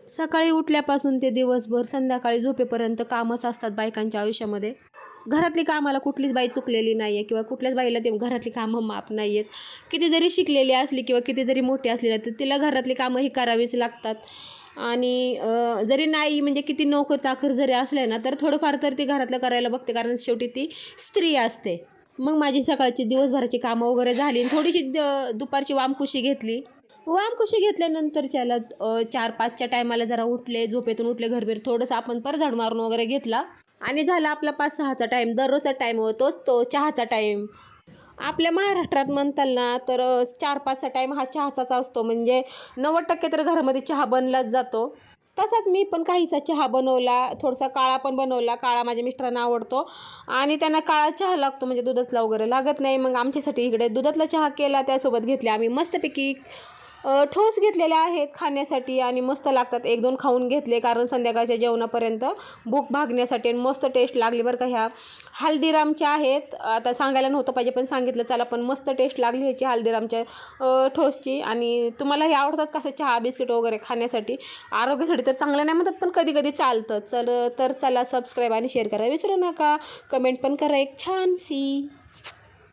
सकाळी उठल्यापासून ते दिवसभर संध्याकाळी झोपेपर्यंत कामच असतात बायकांच्या आयुष्यामध्ये. घरातली कामाला कुठलीच बाई चुकलेली नाही आहे किंवा कुठल्याच बाईला ते घरातली कामं माप नाही आहेत. किती जरी शिकलेली असली किंवा किती जरी मोठी असली ना तर तिला घरातली कामं ही करावीच लागतात. आणि जरी नाही म्हणजे किती नोकर चाकर जरी असले ना तर थोडंफार तर ती घरातलं करायला बघते, कारण शेवटी ती स्त्री असते. मग माझी सकाळची दिवसभराची कामं वगैरे झाली आणि थोडीशी दुपारची वामकुशी घेतली. वामकुशी घेतल्यानंतरच्याला 4-5च्या टायमाला जरा उठले, झोपेतून उठले, घरबीर थोडंसं आपण परत झाडू मारून वगैरे घेतला आणि झाला आपला 5-6चा टाईम. दररोजचा टाईम होतोच तो चहाचा टाईम. आपल्या महाराष्ट्रात म्हणताल ना तर 4-5चा टाईम हा चहाचाच असतो. म्हणजे 90% तर घरामध्ये चहा बनलाच जातो. तसाच मी पण काहीसा चहा बनवला, थोडासा काळा पण बनवला. काळा माझ्या मिस्टरांना आवडतो आणि त्यांना काळा चहा लागतो, म्हणजे दुधातला वगैरे लागत नाही. मग आमच्यासाठी इकडे दुधातला चहा केला, त्यासोबत घेतले आम्ही मस्तपैकी ठोस घेतलेले आहेत खाण्यासाठी आणि मस्त लागतात. 1-2 खाऊन घेतले कारण संध्याकाळच्या जेवणापर्यंत भूक भागण्यासाठी आणि मस्त टेस्ट लागली बरं का. ह्या हल्दीरामच्या आहेत, आता सांगायला नव्हतं पाहिजे पण सांगितलं चला. पण मस्त टेस्ट लागली ह्याची हल्दीरामच्या ठोसची. आणि तुम्हाला हे आवडतात कसं चहा बिस्किट वगैरे खाण्यासाठी? आरोग्यासाठी तर चांगलं नाही म्हणतात पण कधी कधी चालतं. तर चला सबस्क्राईब आणि शेअर करायला विसरू नका. कमेंट पण करा एक छानशी.